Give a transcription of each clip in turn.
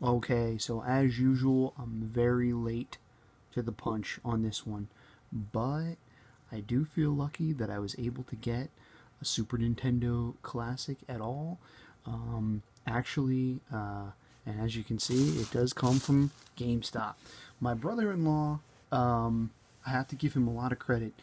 Okay, so as usual, I'm very late to the punch on this one, but I do feel lucky that I was able to get a Super Nintendo Classic at all. Actually, and as you can see, it does come from GameStop. My brother-in-law, I have to give him a lot of credit.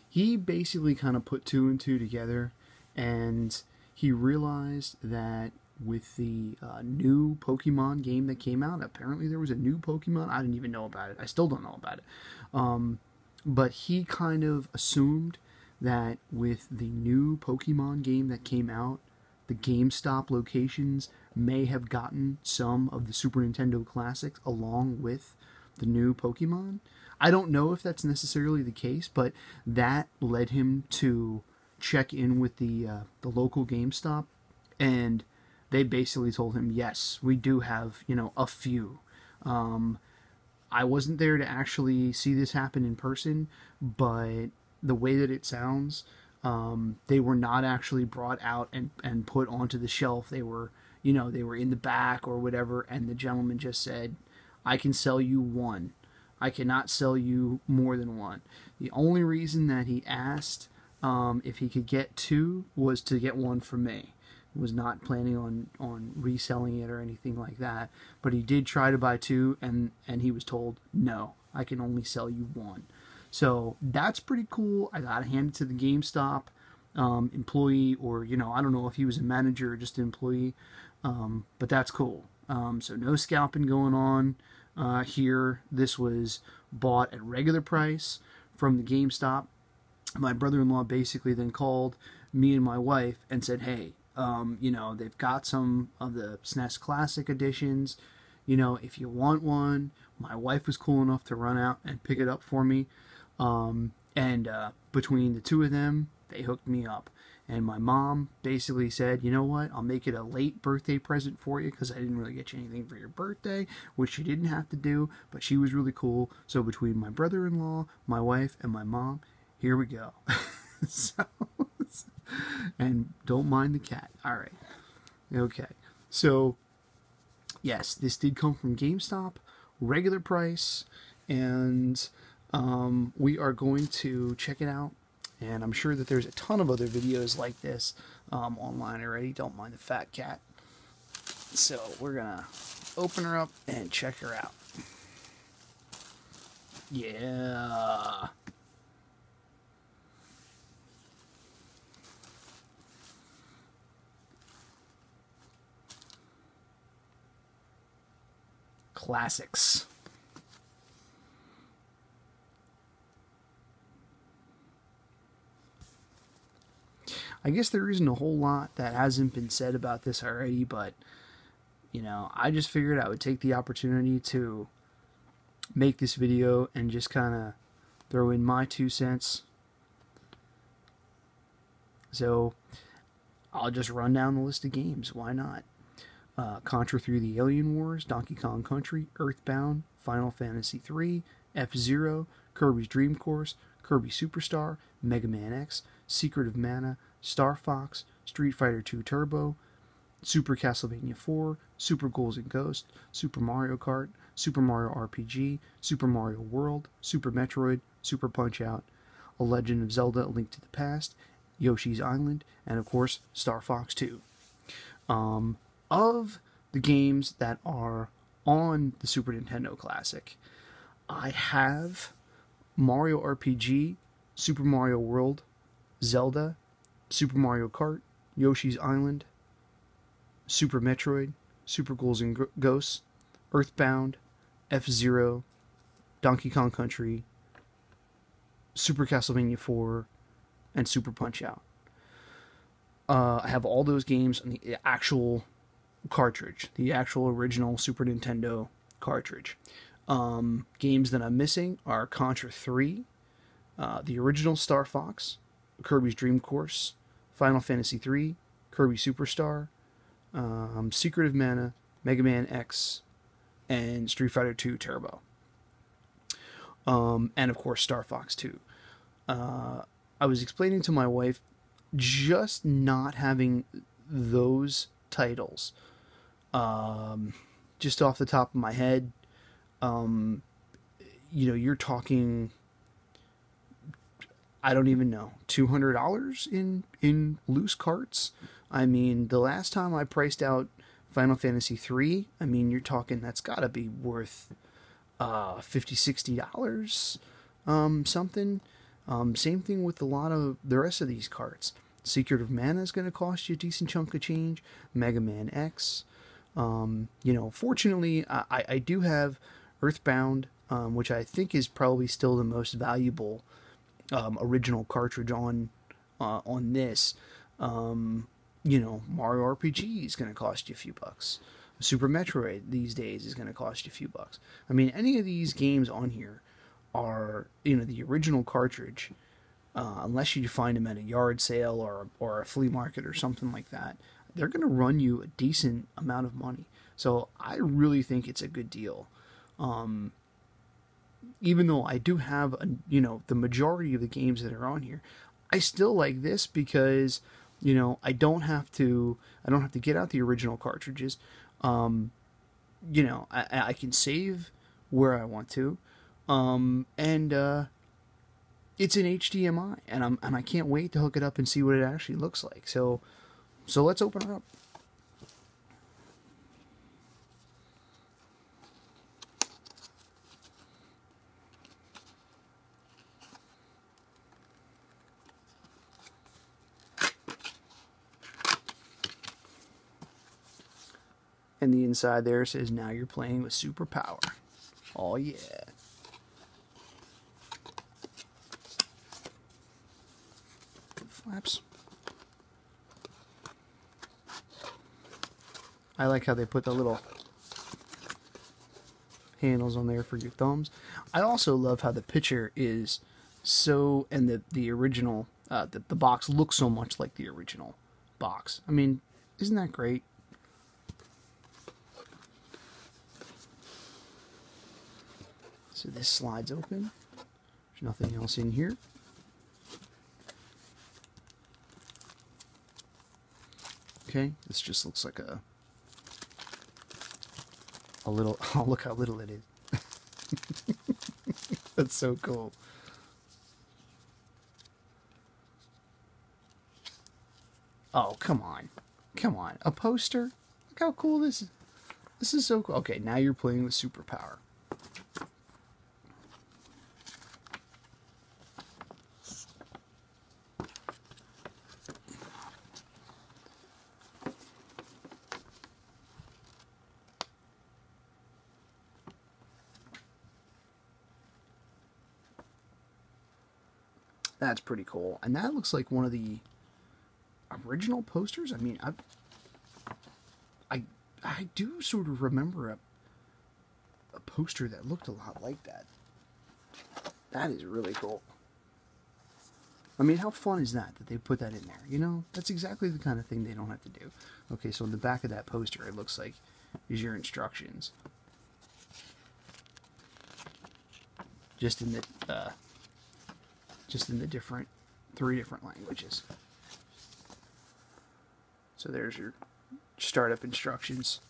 He basically kind of put two and two together, and he realized that with the new Pokemon game that came out, apparently there was a new Pokemon. I didn't even know about it. I still don't know about it. But he kind of assumed that with the new Pokemon game that came out, the GameStop locations may have gotten some of the Super Nintendo classics along with the new Pokemon. I don't know if that's necessarily the case, but that led him to check in with the local GameStop, and they basically told him, yes, we do have, a few. I wasn't there to actually see this happen in person, but the way that it sounds, they were not actually brought out and put onto the shelf. They were, they were in the back or whatever, and the gentleman just said, I can sell you one. I cannot sell you more than one. The only reason that he asked if he could get two was to get one for me. Was not planning on reselling it or anything like that, but he did try to buy two, and he was told, no, I can only sell you one. So that's pretty cool. I gotta hand it to the GameStop employee, or I don't know if he was a manager or just an employee, but that's cool. So no scalping going on here. This was bought at regular price from the GameStop. My brother-in-law basically then called me and my wife and said, hey, they've got some of the SNES Classic Editions. If you want one, my wife was cool enough to run out and pick it up for me. And between the two of them, they hooked me up. And my mom basically said, you know what, I'll make it a late birthday present for you because I didn't really get you anything for your birthday, which she didn't have to do, but she was really cool. So between my brother-in-law, my wife, and my mom, here we go. And don't mind the cat. All right. Okay. So, yes, this did come from GameStop, regular price, and we are going to check it out. And I'm sure that there's a ton of other videos like this online already. Don't mind the fat cat. So, we're going to open her up and check her out. Yeah. Classics. I guess there isn't a whole lot that hasn't been said about this already, but I just figured I would take the opportunity to make this video and just kind of throw in my 2 cents. So I'll just run down the list of games. Why not? Contra 3: The Alien Wars, Donkey Kong Country, Earthbound, Final Fantasy III, F-Zero, Kirby's Dream Course, Kirby Superstar, Mega Man X, Secret of Mana, Star Fox, Street Fighter II Turbo, Super Castlevania IV, Super Ghouls and Ghosts, Super Mario Kart, Super Mario RPG, Super Mario World, Super Metroid, Super Punch-Out, A Legend of Zelda: A Link to the Past, Yoshi's Island, and of course, Star Fox 2. Of the games that are on the Super Nintendo Classic, I have Mario RPG, Super Mario World, Zelda, Super Mario Kart, Yoshi's Island, Super Metroid, Super Ghouls and Ghosts, Earthbound, F-Zero, Donkey Kong Country, Super Castlevania IV, and Super Punch-Out. I have all those games on the actual cartridge, the actual original Super Nintendo cartridge. Games that I'm missing are Contra 3, the original Star Fox, Kirby's Dream Course, Final Fantasy III, Kirby Superstar, Secret of Mana, Mega Man X, and Street Fighter II Turbo. And of course Star Fox 2. I was explaining to my wife, just not having those titles just off the top of my head, you're talking, I don't even know, $200 in loose carts. I mean, the last time I priced out Final Fantasy 3, I mean, you're talking that's got to be worth $50-$60, something. Same thing with a lot of the rest of these carts. Secret of Mana is going to cost you a decent chunk of change. Mega Man X. Fortunately, I do have Earthbound, which I think is probably still the most valuable original cartridge on this. Mario RPG is going to cost you a few bucks. Super Metroid these days is going to cost you a few bucks. I mean, any of these games on here are, the original cartridge, unless you find them at a yard sale or a flea market or something like that, they're going to run you a decent amount of money. So I really think it's a good deal. Even though I do have, the majority of the games that are on here, I still like this because, I don't have to get out the original cartridges. I can save where I want to. And it's an HDMI, and I can't wait to hook it up and see what it actually looks like. So let's open it up. And the inside there says, now you're playing with superpower. Oh yeah. Flaps. I like how they put the little handles on there for your thumbs. I also love how the picture is so, and the original, the box looks so much like the original box. I mean, isn't that great? So this slides open. There's nothing else in here. Okay, this just looks like a little, oh, look how little it is. That's so cool. Oh, come on. Come on. A poster? Look how cool this is. This is so cool. Okay, now you're playing with superpower. That's pretty cool. And that looks like one of the original posters. I mean, I do sort of remember a poster that looked a lot like that. That is really cool. I mean, how fun is that they put that in there? That's exactly the kind of thing they don't have to do. Okay, so in the back of that poster, it looks like is your instructions. Just in the different 3 different languages. So there's your startup instructions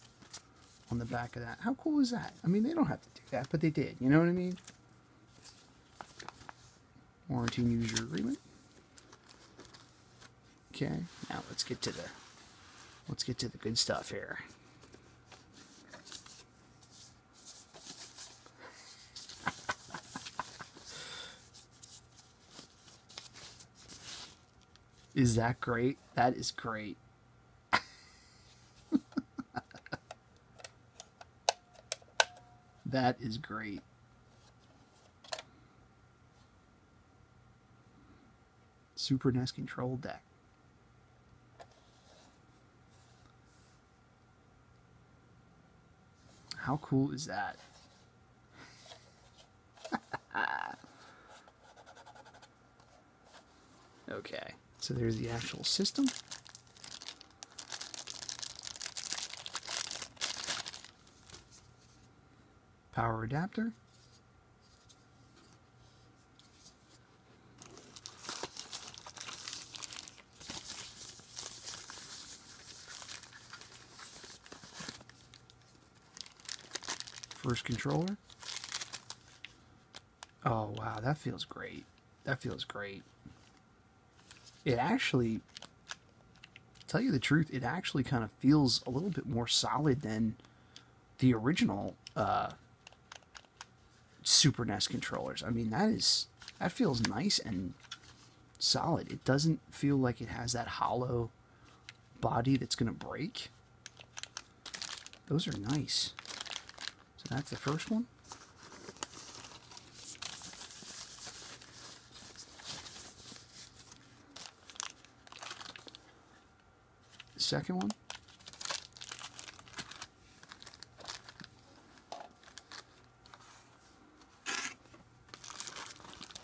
on the back of that. How cool is that? I mean, they don't have to do that, but they did. You know what I mean? Warranty and user agreement. Okay, now let's get to the good stuff here. Is that great? That is great. That is great. Super NES control deck. How cool is that? Okay, so there's the actual system. Power adapter. first controller. Oh wow, that feels great. That feels great. It actually, to tell you the truth, it actually kind of feels a little bit more solid than the original Super NES controllers. I mean, that feels nice and solid. It doesn't feel like it has that hollow body that's going to break. Those are nice. So that's the first one. The second one.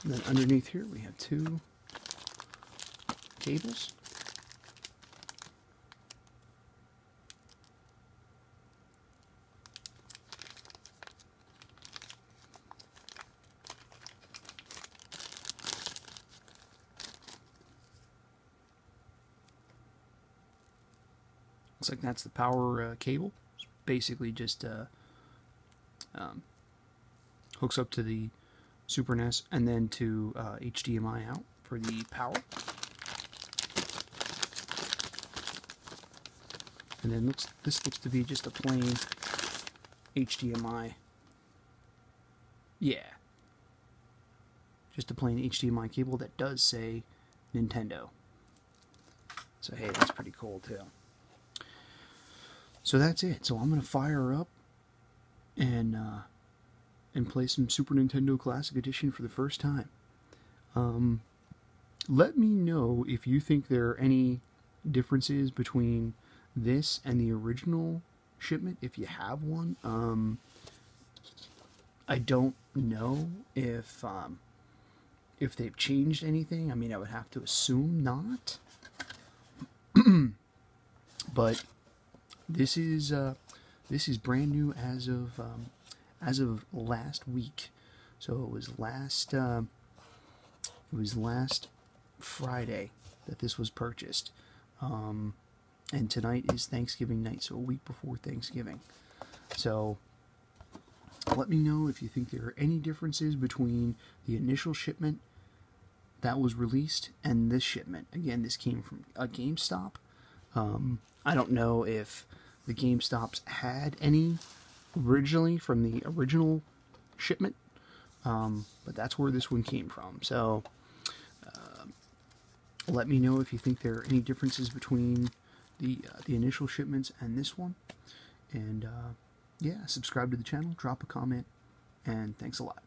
And then underneath here we have two cables. Looks like that's the power cable. It's basically just hooks up to the Super NES and then to HDMI out for the power. And then this looks to be just a plain HDMI. Yeah. Just a plain HDMI cable that does say Nintendo. So hey, that's pretty cool too. So that's it. So I'm going to fire up and play some Super Nintendo Classic Edition for the first time. Let me know if you think there are any differences between this and the original shipment, if you have one. I don't know if they've changed anything. I mean, I would have to assume not. But this is brand new as of last week. So it was last Friday that this was purchased. And tonight is Thanksgiving night, so a week before Thanksgiving. So let me know if you think there are any differences between the initial shipment that was released and this shipment. Again, this came from a GameStop. I don't know if the GameStops had any originally from the original shipment, but that's where this one came from. So let me know if you think there are any differences between the initial shipments and this one. And yeah, subscribe to the channel, drop a comment, and thanks a lot.